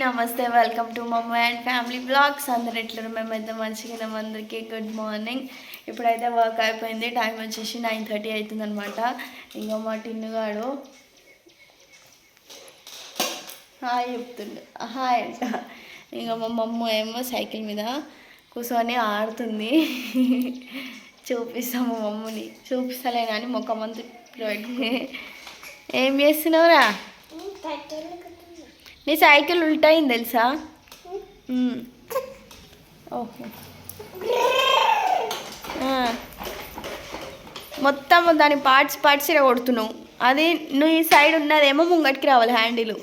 నమస్తే, welcome to మమ్మ and family blogs. అందరు ఎట్లా మేమైతే మంచిగా అందరికీ గుడ్ మార్నింగ్. ఇప్పుడైతే వర్క్ అయిపోయింది. టైం వచ్చేసి 9:30 అవుతుంది అనమాట. ఇంకా మా టిన్నుగాడు హాయ్ చెప్తుండు, హాయ్ అంట. ఇంకా మా మమ్మ ఏమో సైకిల్ మీద కూర్చొని ఆడుతుంది. చూపిస్తాము మమ్మని, చూపిస్తలే కానీ ముఖమంతా పెట్టి ఏం చేస్తున్నావురా? నీ సైకిల్ ఉల్టైంది తెలుసా? ఓహో, మొత్తం దాని పార్ట్స్ ఇలా కొడుతున్నావు. అది నువ్వు ఈ సైడ్ ఉన్నదేమో ముంగటికి రావాలి హ్యాండిల్.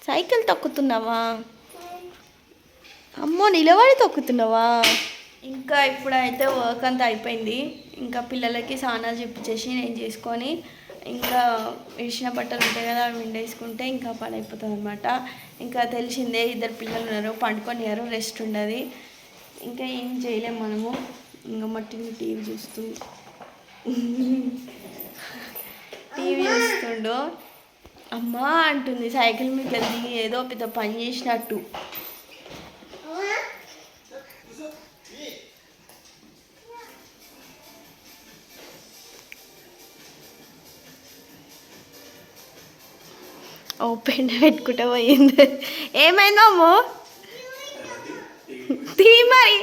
సైకిల్ తొక్కుతున్నావా? అమ్మో, నిలబడి తొక్కుతున్నావా? ఇంకా ఇప్పుడైతే వర్క్ అంతా అయిపోయింది. ఇంకా పిల్లలకి స్నానాలు చెప్పించేసి నేను చేసుకొని ఇంకా విడిచిన బట్టలు ఉంటాయి కదా, అవి విండేసుకుంటే ఇంకా పని అయిపోతుంది అనమాట. ఇంకా తెలిసిందే, 2 పిల్లలు ఉన్నారు, పండుకొనియారు, రెస్ట్ ఉండదు. ఇంకా ఏం చేయలేము మనము. ఇంకా మట్టిని టీవీ చూస్తుండు. అమ్మా అంటుంది సైకిల్ మీద దిగి, ఏదో పెద్ద పని చేసినట్టు. ఓ పెండ పెట్టుకుంటా పోయింది. ఏమైందో అమ్మో, తీ మరి.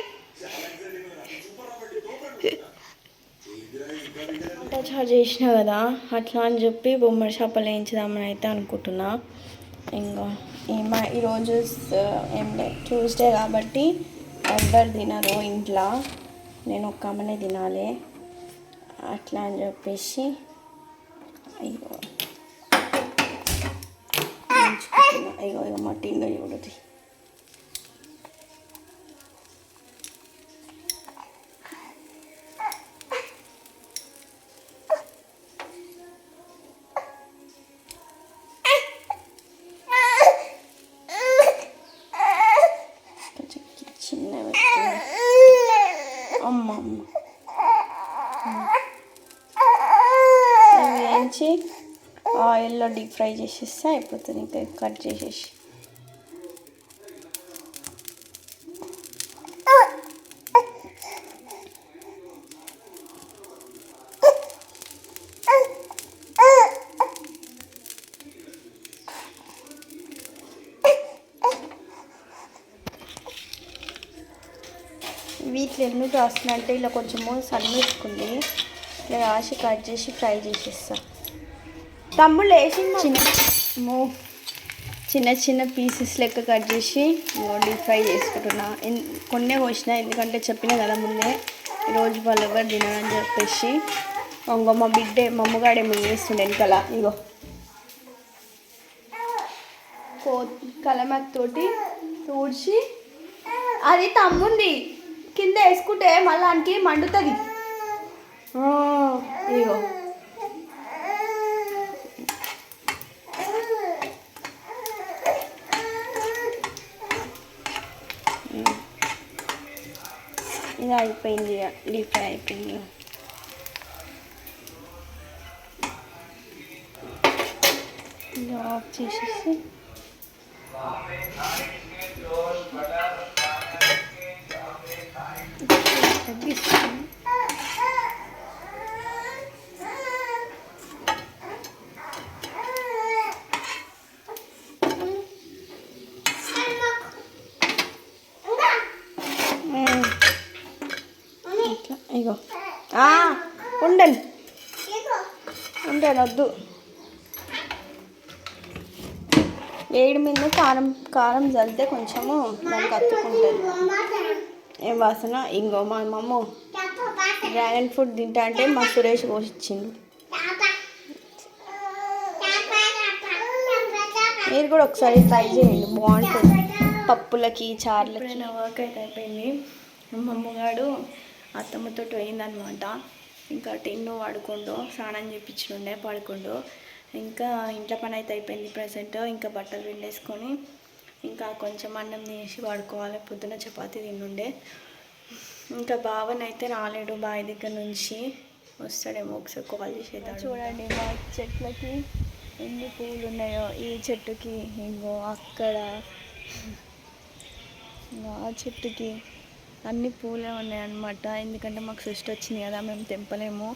చార్జ్ చేసినా కదా అట్లా అని చెప్పి బొమ్మల షాపులు వేయించుదామని అయితే అనుకుంటున్నా. ఇంకా ఈరోజు ఏం లేదు, ట్యూస్డే కాబట్టి ఎవ్వరు తినరు ఇంట్లో, నేను ఒక్కమ్మనే తినాలి అట్లా అని చెప్పేసి అయ్యో అయ్యో మా టీంగా చూడదు. చిన్న అమ్మ అమ్మ వేయించి ఆయిల్లో డీప్ ఫ్రై చేసేస్తే అయిపోతుంది. ఇంకా కట్ చేసేసి వీటిలో ఎందుకు రాస్తున్నంటే ఇలా కొంచెము సన్న వేసుకుంది, ఇలా రాసి కట్ చేసి ఫ్రై చేసేస్తా. తమ్ముళ్ళు వేసి చిన్న చిన్న పీసెస్ లెక్క కట్ చేసి డీప్ ఫ్రై చేసుకుంటున్నా. కొన్నే కోసిన, ఎందుకంటే చెప్పినా కదా ముందే ఈరోజు వాళ్ళు ఎవరు తినని చెప్పేసి. ఇంకో మా బిడ్డే మా అమ్మగాడేమో చేస్తుండే వెనకాల. ఇగో కలమతోటి తూడ్చి, అది తమ్ముంది కింద వేసుకుంటే మళ్ళీ దానికి మండుతుంది. ఇగో ఇది అయిపోయింది, డీప్ ఫ్రై అయిపోయింది. ఇది ఆఫ్ చేసేసి ఇగో ఉండండి వద్దు. వేడి మీద కారం చల్లితే కొంచెము దానికి అతుక్కుంటుంది. ఏం వాసన. ఇంకో మా అమ్మ డ్రాగన్ ఫ్రూట్ తింటా అంటే మా సురేష్ కోసిచ్చిండు. మీరు కూడా ఒకసారి ట్రై చేయండి, బాగుంటుంది పప్పులకి, చార్లకి. వర్క్ అయితే అయిపోయింది. మా అమ్మగాడు అత్తమ్మతో పోయిందనమాట. ఇంకా టిన్ను పడుకుండు, స్నానం చేయించుండే పడుకుండు. ఇంకా ఇంట్లో పని అయితే అయిపోయింది ప్రెసెంట్. ఇంకా బట్టలు పిండేసుకొని ఇంకా కొంచెం అన్నం తీసి పడుకోవాలి. పొద్దున చపాతీ తిన్నుండే. ఇంకా బావనైతే రాలేడు, బావి దగ్గర నుంచి వస్తాడేమో, ఒకసారి కాల్ చేసేద్దాం. చూడండి మా చెట్లకి ఎన్ని పువ్వులు ఉన్నాయో ఈ చెట్టుకి, ఇంకో అక్కడ ఆ చెట్టుకి అన్ని పూలే ఉన్నాయన్నమాట. ఎందుకంటే మాకు సృష్టి వచ్చింది కదా, మేము తెంపలేము.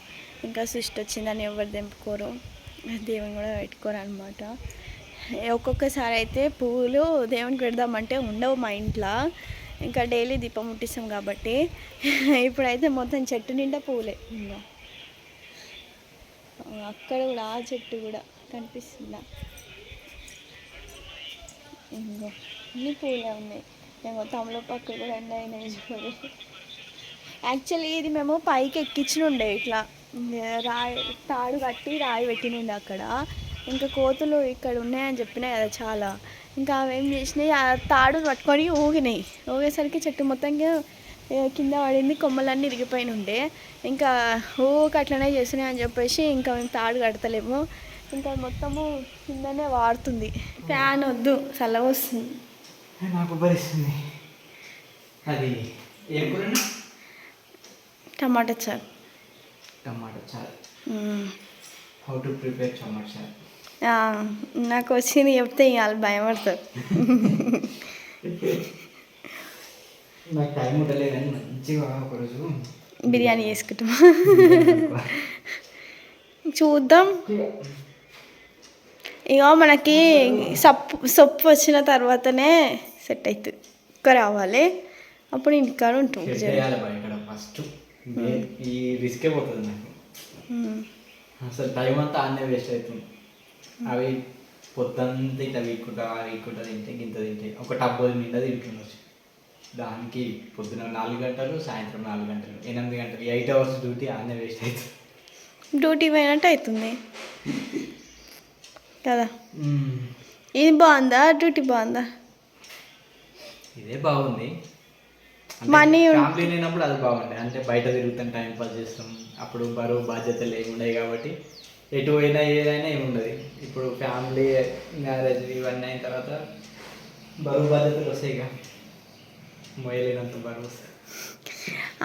ఇంకా సృష్టి వచ్చిందని ఎవరు తెంపుకోరు, దేవుని కూడా పెట్టుకోరు అనమాట. ఒక్కొక్కసారి అయితే పువ్వులు దేవునికి పెడదామంటే ఉండవు మా ఇంట్లో, ఇంకా డైలీ దీపం ముట్టిస్తాం కాబట్టి. ఇప్పుడైతే మొత్తం చెట్టు నిండా పువ్వులే. ఇంకా అక్కడ కూడా ఆ చెట్టు కూడా కనిపిస్తుందా, ఇంకో అన్ని పూలే ఉన్నాయి. ఇంకో తమలపాకు కూడా ఎండ అయినాయి చూడు. యాక్చువల్లీ ఇది మేము పైకి ఎక్కించినుండే, ఇట్లా రాయి తాడు కట్టి రాయి పెట్టినుండే అక్కడ. ఇంకా కోతులు ఇక్కడ ఉన్నాయని చెప్పినాయి కదా చాలా, ఇంకా అవేం చేసినాయి, ఆ తాడు పట్టుకొని ఊగినాయి. ఊగేసరికి చెట్టు మొత్తం కింద పడింది, కొమ్మలన్నీ ఇరిగిపోయిన ఉండే. ఇంకా ఊక అట్లనే చేస్తున్నాయి అని చెప్పేసి ఇంకా మేము తాడు కడతలేము. ఇంకా మొత్తము కిందనే వాడుతుంది. ఫ్యాన్ వద్దు, చల్లగా వస్తుంది. నాకు భరిస్తుంది. అది ఏ కూర? టమాటా చారు. టమాటా చారు. హౌ టు ప్రిపేర్ టమాటా చారు? నాకు వచ్చింది చెప్తే వాళ్ళు భయపడతారు. నాకు టైం ఉండలేదు కానీ మంచిగా ఒకరోజు బిర్యానీ చేసుకుంటాం. చూద్దాం. ఇక మనకి సొప్పు వచ్చిన తర్వాతనే సెట్ అవుతుంది. ఇంకా రావాలి, అప్పుడు ఇంటికాడ ఉంటాం. ఫస్ట్ ఈ రిస్కే పోతుంది నాకు. అసలు టైం అంతా ఆనే వేస్ట్ అవుతుంది. అవి పొద్దుంతా ఇట్లా వీక్కుంటా తింటే గింత తింటే ఒక టబ్బు నిండా తింటుండొచ్చు. దానికి పొద్దున 4 గంటలు, సాయంత్రం 4 గంటలు, 8 గంటలు, 8 అవర్స్ డ్యూటీ ఆనే వేస్ట్ అవుతుంది. డ్యూటీ పోయినట్టు అవుతుంది కదా. ఇది బాగుందా, డ్యూటీ బాగుందా? ఇదే బాగుంది. మనీ ఫ్యామిలీ లేనప్పుడు అది బాగుంటాయి. అంటే బయట తిరుగుతాం, టైం పాస్ చేస్తాం. అప్పుడు బరువు బాధ్యతలు ఏముండవు కాబట్టి ఎటు పోయినా ఏదైనా ఏముండదు. ఇప్పుడు ఫ్యామిలీ, మ్యారేజ్ ఇవన్నీ అయిన తర్వాత బరువు బాధ్యతలు వస్తాయి. ఇక మొయ్యలేనంత బరువు వస్తాయి.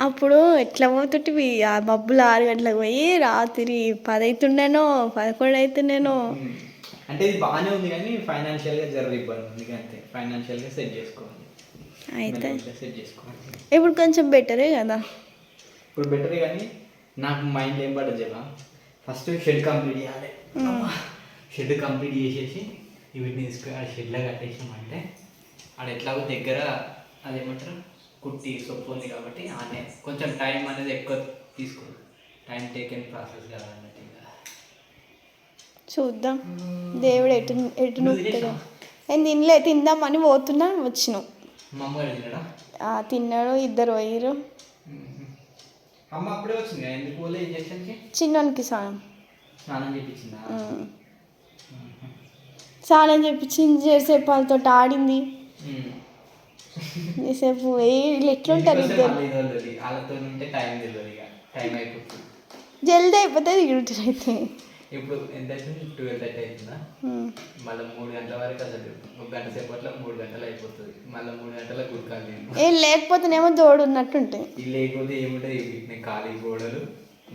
అప్పుడు ఎట్లా పోతుంటివి, ఆ మబ్బులు 6 గంటలకు పోయి రాత్రి 10 అవుతుండేనో 11 అవుతుండేనో. అంటే ఇది బాగానే ఉంది కానీ ఫైనాన్షియల్గా జర ఇబ్బంది ఉంది. అంతే, ఫైనాన్షియల్గా సెట్ చేసుకోవాలి. అయితే సెట్ చేసుకోవాలి. ఇప్పుడు కొంచెం బెటరే కదా. ఇప్పుడు బెటరే కానీ నాకు మైండ్ ఏం పడదు చెప్పా, ఫస్ట్ షెడ్ కంప్లీట్ చేయాలి. షెడ్ కంప్లీట్ చేసేసి వీటిని తీసుకుని ఆ షెడ్లో కట్టేసామంటే ఆడ ఎట్లాగో దగ్గర అదేమంటారు కుట్టి సొప్పు ఉంది కాబట్టి ఆనే కొంచెం టైం అనేది ఎక్కువ తీసుకోదు. టైం టేకెన్ ప్రాసెస్ కదా అన్నట్టు. చూద్దాం దేవుడు ఎటు ఎటు నూపుతాడు. నేను తినలే, తిందామని పోతున్నా వచ్చినావు. మా అమ్మగారు తిన్నాడా? తిన్నాడు, ఇద్దరు పోయిరు. అమ్మ అప్పుడే వచ్చింది. ఎందుకు పోలే ఇంజక్షన్కి? చిన్నోనికి స్నానం చేయించిందా? స్నానం చేయించింది, చేసేపు వాళ్ళతో ఆడింది. సేపు వీళ్ళు ఎట్లుంటారు ఇద్దరు, జల్దీ అయిపోతుంది. తిరుగుతారు అయితే. ఇప్పుడు ఎంత అవుతుంది? 12:30 అవుతుందా? మళ్ళీ 3 గంటల వరకు అసలు 1 గంట సేపట్లో 3 గంటలు అయిపోతుంది. మళ్ళీ 3 గంటలకు గుర్కాలి. ఏం లేకపోతేనేమో దోడు ఉన్నట్టుంటాయి. ఇది లేకపోతే ఏముంటుంది? నేను ఖాళీ గోడలు,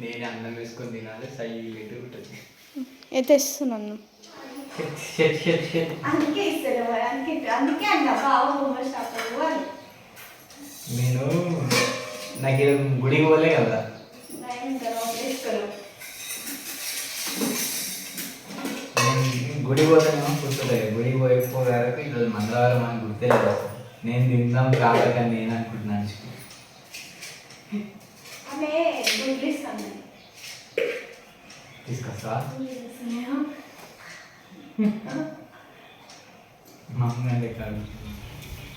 నేనే అన్నం వేసుకొని తినాలి. సైలెంట్ ఉంటుంది. తెస్తున్నాను. నేను నాకు గుడికి పోలే కదా. గుడి పోతేనేమో గుర్తులేదు. గుడికి పోయిపోయాక ఈరోజు మంగళవారం అని గుర్తులేదు. నేను తిందాం కాక నేను అనుకుంటున్నాను. తీసుకొస్తా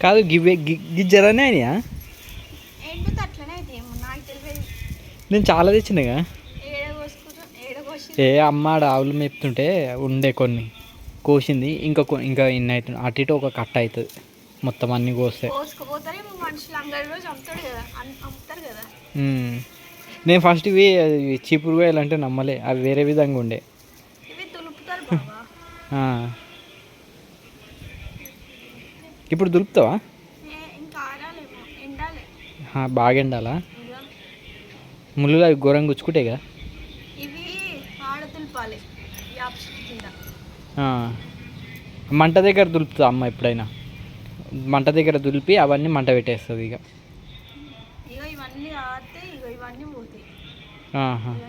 కాదు. గిజ్జరనే అయినా నేను చాలా తెచ్చినాగా. ఏ అమ్మ ఆవులు మేపుతుంటే ఉండే కొన్ని కోసింది. ఇంకా ఇన్ని అవుతుంది. అటు ఇటు ఒక కట్ట అవుతుంది. మొత్తం అన్ని కోస్తే నేను ఫస్ట్ ఇవి చీపురు వేయాలంటే నమ్మలే. అవి వేరే విధంగా ఉండే. ఇప్పుడు దులుపుతావా? బాగా ఎండాలా? ముళ్ళు అవి ఘోరంగా గుచ్చుకుంటాయి కదా. మంట దగ్గర దులుపుతా అమ్మ ఎప్పుడైనా, మంట దగ్గర దులిపి అవన్నీ మంట పెట్టేస్తుంది ఇక. ఇగో ఇవన్నీ ఆడితే ఇగో ఇవన్నీ పోతాయి.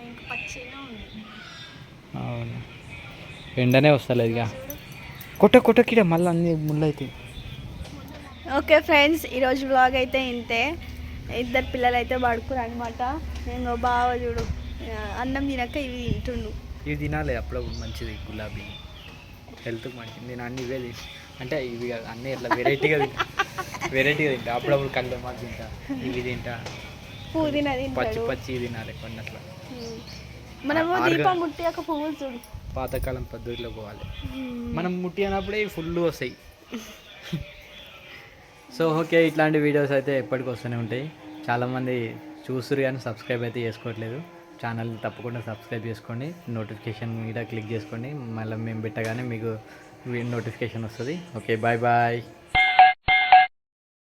ఇంకా పచ్చిగా ఉంది. అవును, ఎండనే వస్తలేదు ఇక. కొట్టకిడ మళ్ళీ అన్ని ముళ్ళు అవుతాయి. ఓకే ఫ్రెండ్స్, ఈరోజు బ్లాగ్ అయితే ఇంతే. ఇద్దరు పిల్లలు అయితే పడుకురు అనమాట. నేను బాగా చూడు అన్నం తినక ఇవి తింటుండు. ఇవి తినాలి అప్పుడప్పుడు, మంచిది, గులాబీ హెల్త్కి మంచిది. నేను అన్ని ఇవే అంటే ఇవి అన్నీ ఇట్లా వెరైటీగా తింటా. అప్పుడప్పుడు కళ్ళు మాకు తింటా, ఇవి తింటా, పుదీనా పచ్చి పచ్చి తినాలి కొన్ని అట్లా. మనము దీపం ముట్టియాక పువ్వులు చూడు, పాతకాలం పద్ధతిలో పోవాలి. మనం ముట్టి అన్నప్పుడే ఫుల్ వస్తాయి. సో ఓకే, ఇట్లాంటి వీడియోస్ అయితే ఎప్పటికి వస్తూనే ఉంటాయి. చాలామంది చూస్తురు కానీ సబ్స్క్రైబ్ అయితే చేసుకోవట్లేదు. ఛానల్ తప్పకుండా సబ్స్క్రైబ్ చేసుకోండి, నోటిఫికేషన్ మీద క్లిక్ చేసుకోండి. మళ్ళీ మేము పెట్టగానే మీకు నోటిఫికేషన్ వస్తుంది. Okay, bye bye.